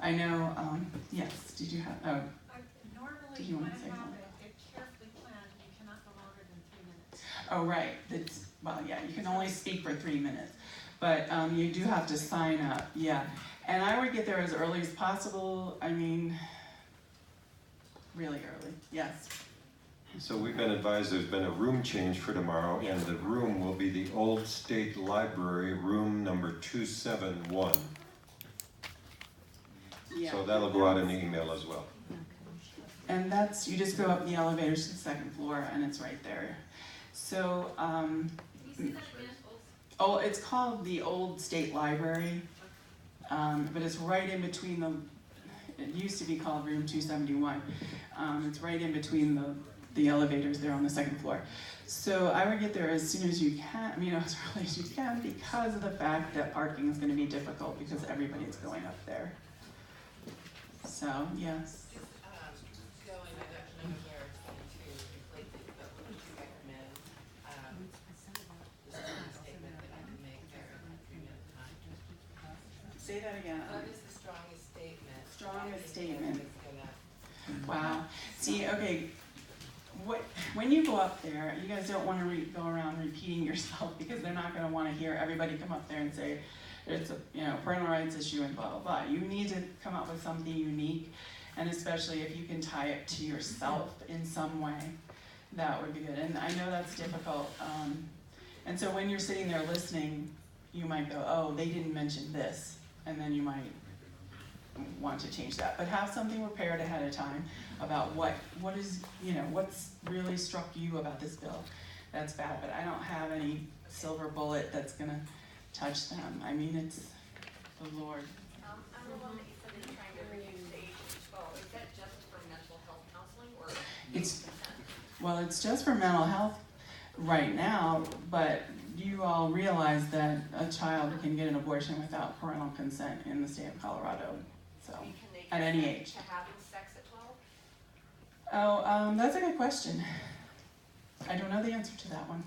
I know, yes, did you have, oh, Normally, did you want when to say I have something? it carefully planned, you cannot go longer than 3 minutes. Oh, right, that's, well, yeah, you can only speak for 3 minutes, but you do have to sign up, yeah. And I would get there as early as possible, I mean, really early, yes. So we've been advised there's been a room change for tomorrow, and the room will be the Old State Library, room number 271. Yeah. So that'll go out in the email as well. And that's, you just go up the elevators to the second floor and it's right there. So, Can you say that again? oh, it's called the Old State Library, but it's right in between it used to be called room 271. It's right in between the elevators there on the second floor. So I would get there as soon as you can, as early as you can, because of the fact that parking is gonna be difficult because everybody's going up there. So, yes. Going, I don't know where it's going to inflate it, but what would you recommend, the strong statement that I can make there in a 3-minute time? Say that again. What is the strongest statement? Strongest statement. It's gonna, Wow. See, okay, when you go up there, you guys don't want to go around repeating yourself because they're not going to want to hear everybody come up there and say it's a parental rights issue and blah blah blah. You need to come up with something unique, and especially if you can tie it to yourself in some way, that would be good. And I know that's difficult. And so when you're sitting there listening, you might go, oh, they didn't mention this, and then you might want to change that. But have something prepared ahead of time about what is, what's really struck you about this bill that's bad. But I don't have any silver bullet that's gonna touch them. I mean, it's the Lord. I'm the one that you said that you're trying to reduce the age to 12. Is that just for mental health counseling or It's consent? Well, it's just for mental health right now, but you all realize that a child can get an abortion without parental consent in the state of Colorado. So, I mean, can they at any consent age. to having sex at 12? Oh, that's a good question. I don't know the answer to that one.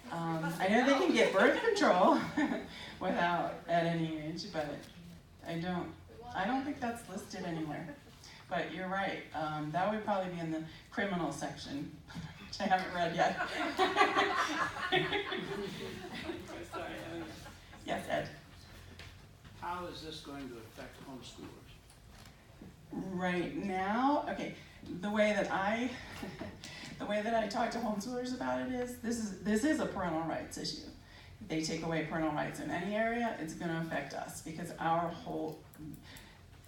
I know they can get birth control without at any age, but I don't think that's listed anywhere. But you're right, that would probably be in the criminal section, which I haven't read yet. Sorry. Yes, Ed. How is this going to affect homeschoolers? Right now, okay, the way that I talk to homeschoolers about it is, this is a parental rights issue. If they take away parental rights in any area, it's gonna affect us because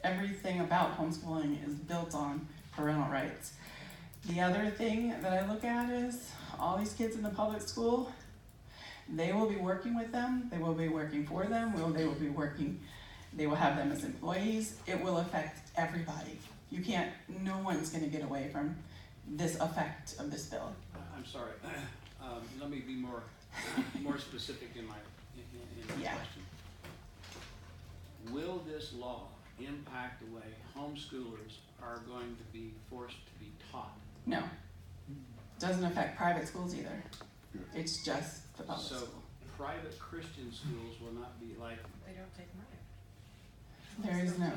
everything about homeschooling is built on parental rights. The other thing that I look at is all these kids in the public school, they will be working with them, they will be working for them, they will have them as employees. It will affect everybody. No one's gonna get away from this effect of this bill. I'm sorry, let me be more specific in my Yeah. question. Will this law impact the way homeschoolers are going to be forced to be taught? No. Doesn't affect private schools either. It's just the public So school. private Christian schools will not be like, They don't take money. There is no.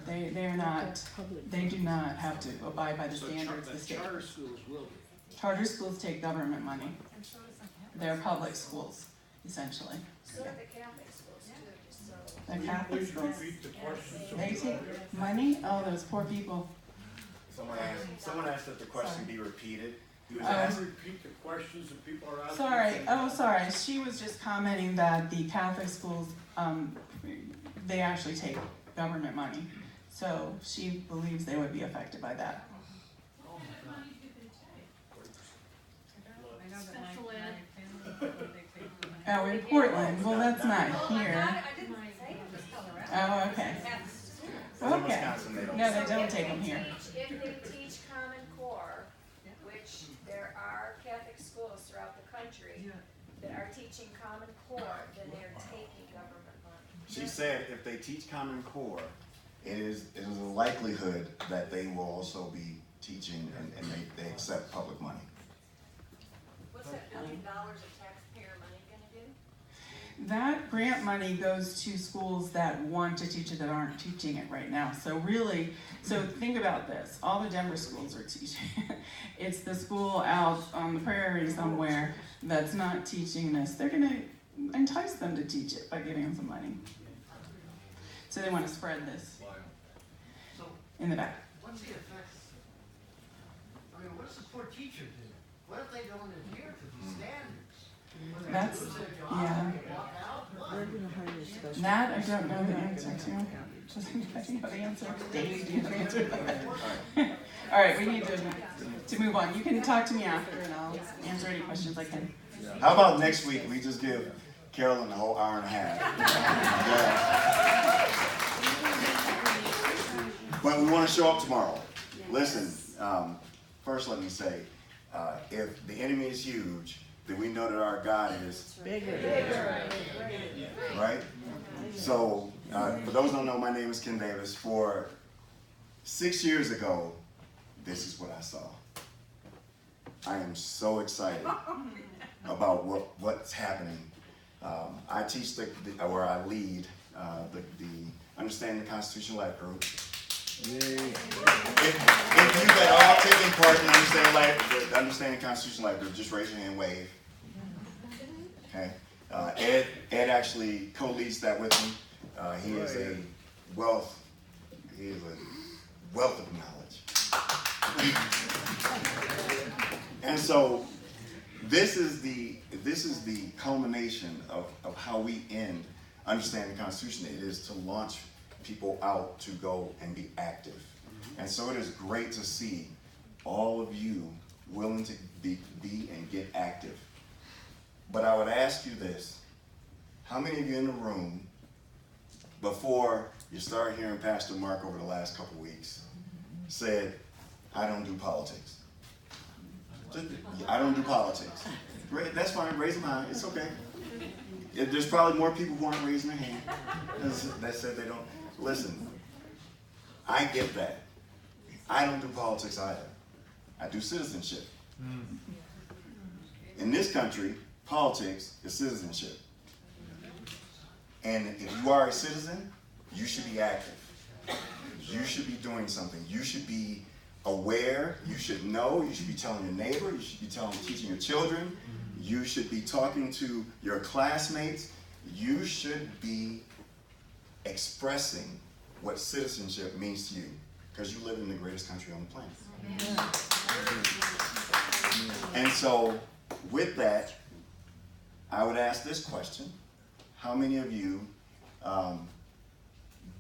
They're not, they do not have to abide by the so standards of the state. charter schools will be. Charter schools take government money. And so does the Catholic. They're public schools, essentially. So do the Catholic schools too, just so. The Catholic Please schools, repeat the question. so they we take money? Oh, those poor people. Someone asked that the question be repeated. He was Oh. Can asked, you repeat the questions that people are asking? Sorry. She was just commenting that the Catholic schools, they actually take government money. So she believes they would be affected by that. I know that Special my ed. family, they take money. Oh, in Portland, well, that's not Oh, here. I didn't say it was Colorado. Oh, okay. in Okay. Wisconsin, they don't. No, they So don't if take they them here. If they teach Common Core, which there are Catholic schools throughout the country that are teaching Common Core, then they are taking government money. She said if they teach Common Core, it is a likelihood that they will also be teaching and they accept public money. What's that $1 billion of taxpayer money gonna do? that grant money goes to schools that want to teach it that aren't teaching it right now. So really, so think about this, all the Denver schools are teaching. It's the school out on the prairie somewhere that's not teaching this. They're gonna entice them to teach it by giving them some money. So they want to spread this in the back. What's the effect? I mean, what does the poor teacher do? What if they don't adhere to these standards? Will they That's, lose their job? yeah. Will they walk out? What? That I don't know the answer to. Does anybody know the answer? Dave, do you know the answer? All right, we need to move on. You can talk to me after and I'll answer any questions I can. How about next week, we just give Carolyn a whole hour and a half? Yeah. But we want to show up tomorrow. Listen, first let me say, if the enemy is huge, then we know that our God is bigger. Right? So, for those who don't know, my name is Ken Davis. For 6 years ago, this is what I saw. I am so excited about what's happening. I teach where I lead the Understanding the Constitution Life group. If you that are taking part in the Understanding the Constitution Life group, just raise your hand, wave. Okay. Ed actually co-leads that with me. He is a wealth of knowledge. And so this is the culmination of how we end Understanding the Constitution. It is to launch people out to go and be active. And so it is great to see all of you willing to be and get active. But I would ask you this: how many of you in the room, before you started hearing Pastor Mark over the last couple weeks, said, I don't do politics? I don't do politics. That's fine, raise them high, it's okay. There's probably more people who aren't raising their hand that said they don't. Listen, I get that. I don't do politics either. I do citizenship. In this country, politics is citizenship. And if you are a citizen, you should be active. You should be doing something. You should be aware. You should know. You should be telling your neighbor. You should be teaching your children. You should be talking to your classmates. You should be expressing what citizenship means to you, because you live in the greatest country on the planet. And so, with that, I would ask this question: how many of you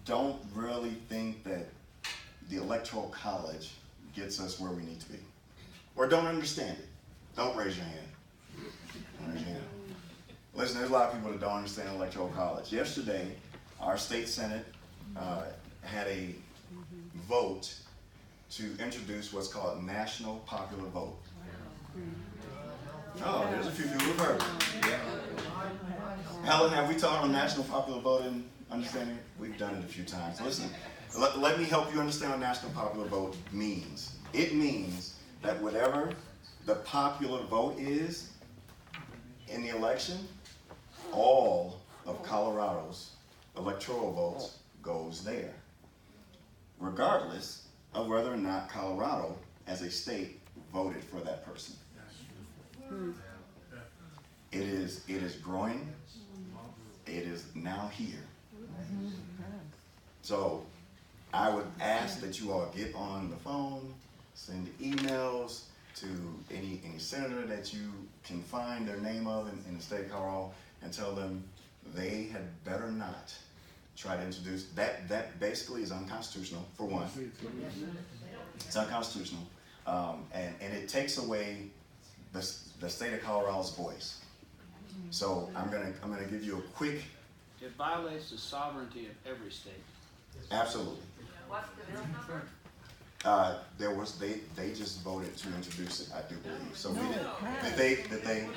don't really think that the Electoral College gets us where we need to be? Or don't understand it? Don't raise your hand. Don't raise your hand. Listen, there's a lot of people that don't understand the Electoral College. Yesterday, our state Senate had a vote to introduce what's called National Popular Vote. Oh, there's a few people who've heard. Helen, have we taught on National Popular Vote and understanding it? We've done it a few times. Listen, let me help you understand what National Popular Vote means. It means that whatever the popular vote is in the election, all of Colorado's electoral votes goes there, regardless of whether or not Colorado, as a state, voted for that person. It is growing. It is now here. So I would ask that you all get on the phone, send emails to any senator that you can find their name of in the state of Colorado, and tell them they had better not try to introduce that. That basically is unconstitutional, for one. It's unconstitutional, and it takes away the state of Colorado's voice. So I'm gonna give you a quick. It violates the sovereignty of every state. Absolutely. What's the bill number? They just voted to introduce it, I do believe. So we did. They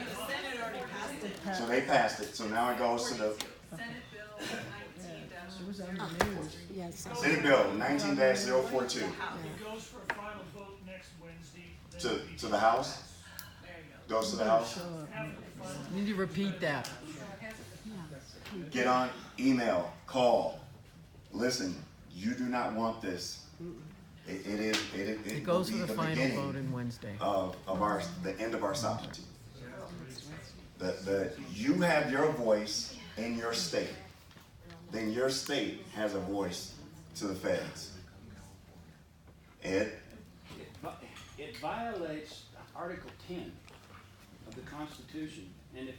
so they passed it. So now it goes to the Senate Bill 19-042. Senate Bill 19-042 It goes for a final vote next Wednesday. to the House. There you go. Goes to the House. After the final You need to repeat that. Get on email, call. Listen, you do not want this. It goes will for be the the final beginning voting Wednesday. of the end of our sovereignty. You have your voice in your state. Then your state has a voice to the feds. Ed? It violates Article 10 of the Constitution, and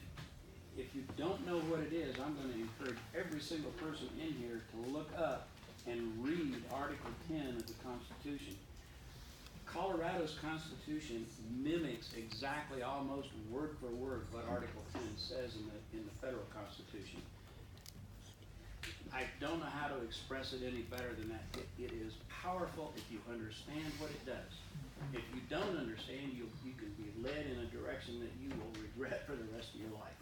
if you don't know what it is, I'm going to encourage every single person in here to look up and read Article 10 of the Constitution. Colorado's Constitution mimics exactly, almost word for word, what Article 10 says in the federal Constitution. I don't know how to express it any better than that. It is powerful if you understand what it does. If you don't understand, you can be led in a direction that you will regret for the rest of your life.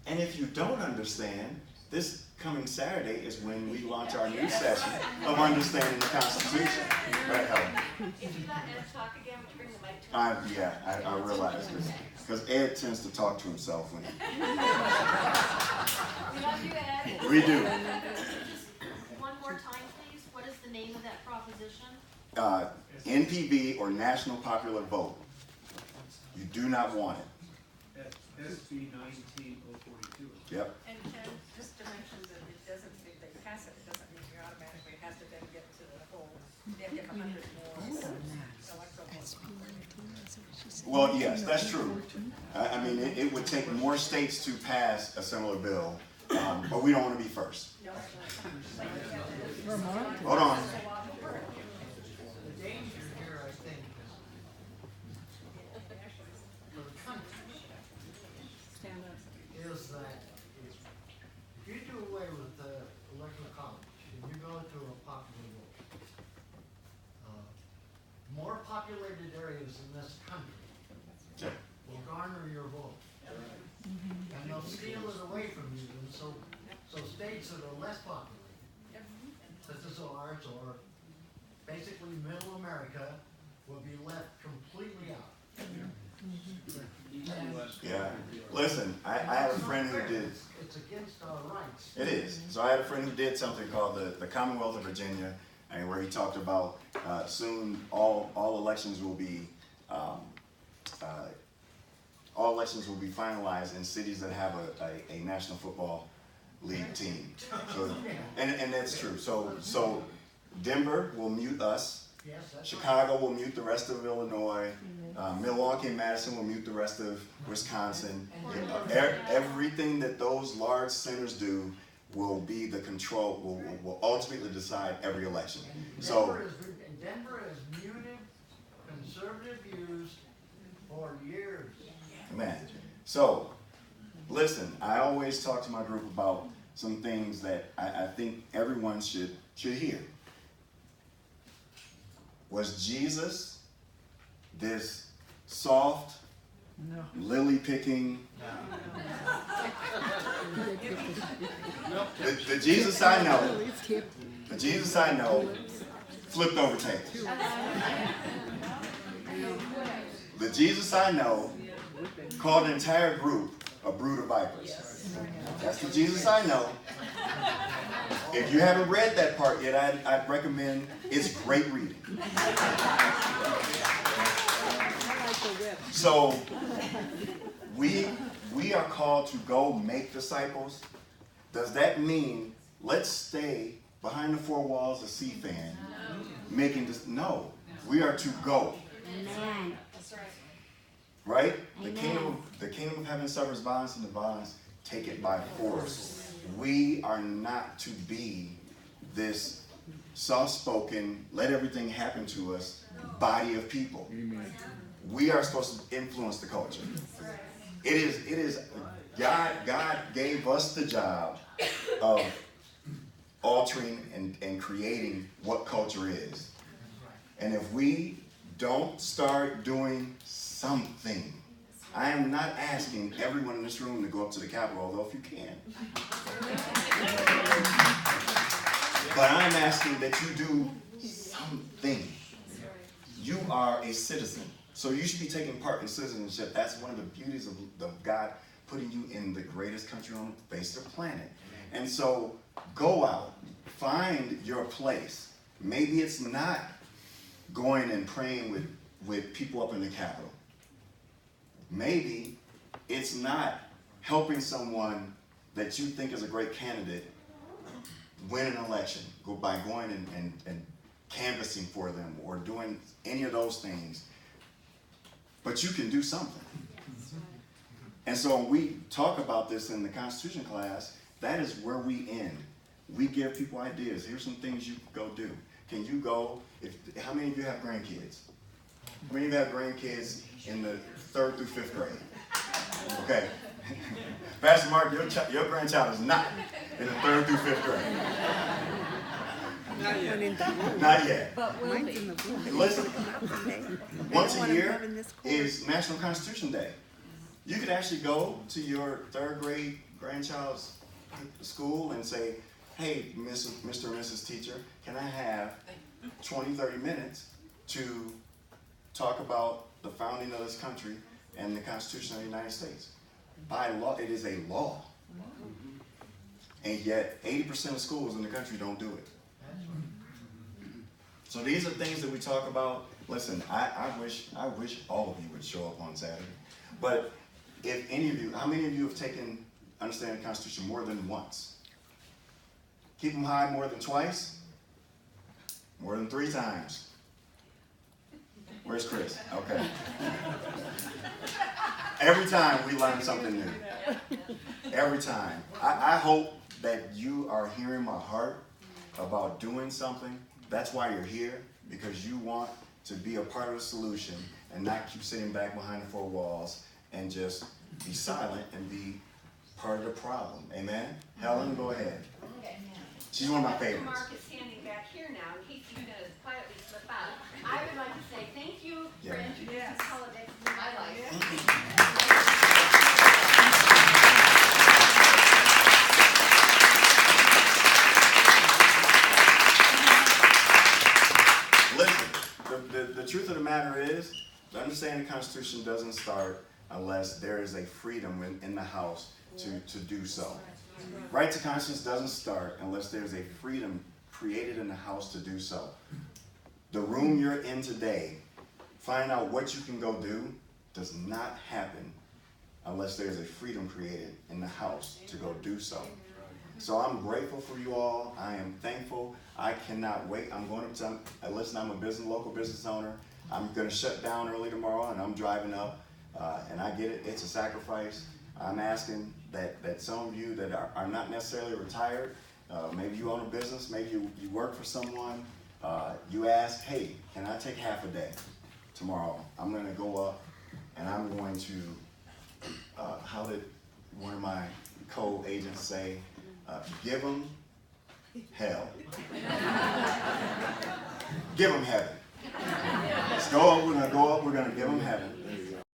And if you don't understand, this coming Saturday is when we launch our new session of Understanding the Constitution. Right, Helen? If you let Ed talk again, would you bring the mic to him? I realize this. Because Ed tends to talk to himself when he... We love you, Ed. We do. Just one more time, please. What is the name of that proposition? NPV, or National Popular Vote. You do not want it. SB 19042. Yep. And Ken, just to mention that it doesn't, if they pass it, it doesn't mean you automatically have to then get to the whole, they have to get 100 more electoral votes. Well, yes, that's true. I mean, it would take more states to pass a similar bill, but we don't want to be first. Hold on. The danger here, I think, for the country, is that if you do away with the electoral college and you go to a popular vote, more populated areas in this country will garner your vote. And they'll steal it away from you, and so states that are less populated, such as ours, or basically middle America, will be left completely out. Yeah. Listen, I have a friend who did. It's against our rights. It is. So I had a friend who did something called the Commonwealth of Virginia, and where he talked about soon all elections will be finalized in cities that have a National Football League team. So, and that's true. So Denver will mute us. Yes, that's Chicago will mute the rest of Illinois. Milwaukee and Madison will mute the rest of Wisconsin. Everything that those large centers do will be the control, will ultimately decide every election. So Denver has muted conservative views for years. man, so listen, I always talk to my group about some things that I think everyone should hear. Was Jesus this soft, lily-picking, the Jesus I know, flipped over tables. The Jesus I know called an entire group a brood of vipers. That's the Jesus I know. If you haven't read that part yet, I'd recommend, it's great reading. So we are called to go make disciples. Does that mean let's stay behind the four walls of CFAN making this? No, we are to go. Amen. Right? The kingdom of heaven suffers violence, and the violence take it by force. We are not to be this soft-spoken, let everything happen to us body of people. We are supposed to influence the culture. It is God gave us the job of altering and creating what culture is. And if we don't start doing something, I am not asking everyone in this room to go up to the Capitol, although if you can. But I'm asking that you do something. You are a citizen, so you should be taking part in citizenship. That's one of the beauties of God putting you in the greatest country on the face of the planet. And so go out, find your place. Maybe it's not going and praying with people up in the Capitol. Maybe it's not helping someone that you think is a great candidate win an election by going and canvassing for them or doing any of those things. But you can do something. And so when we talk about this in the Constitution class, that is where we end. We give people ideas. Here's some things you can go do. Can you go, how many of you have grandkids? How many of you have grandkids in the 3rd through 5th grade? Okay. Pastor Mark, your grandchild is not in the 3rd through 5th grade. Not yet. Not yet. But will be. Listen, once a year is National Constitution Day. You could actually go to your 3rd grade grandchild's school and say, hey, Mr. and Mrs. Teacher, can I have 20, 30 minutes to talk about the founding of this country and the Constitution of the United States? By law, it is a law. And yet, 80% of schools in the country don't do it. So these are things that we talk about. Listen, I wish all of you would show up on Saturday. But if any of you, how many of you have taken Understanding the Constitution more than once? Keep them high more than twice? More than 3 times? Where's Chris? Okay. Every time we learn something new. Every time. I hope that you are hearing my heart about doing something. That's why you're here, because you want to be a part of the solution and not keep sitting back behind the 4 walls and just be silent and be part of the problem. Amen? Helen, go ahead. Okay. She's one of my favorites. Mark is standing back here now, in case you're gonna quietly slip out. I would like to say thank you for introducing politics in my life. Listen, the truth of the matter is, the Understanding the Constitution doesn't start unless there is a freedom in the House to do so. Right to conscience doesn't start unless there's a freedom created in the House to do so. The room you're in today, find out what you can go do, does not happen unless there's a freedom created in the House to go do so. So I'm grateful for you all. I am thankful. I cannot wait. I'm going to listen, I'm a local business owner. I'm going to shut down early tomorrow, and I'm driving up, and I get it. It's a sacrifice. I'm asking that some of you that are not necessarily retired, maybe you own a business, maybe you work for someone, you ask, hey, can I take half a day tomorrow? I'm going to go up, and I'm going to, how did one of my co-agents say, give them hell. Give them heaven. Let's go up, we're going to go up, we're going to give them heaven.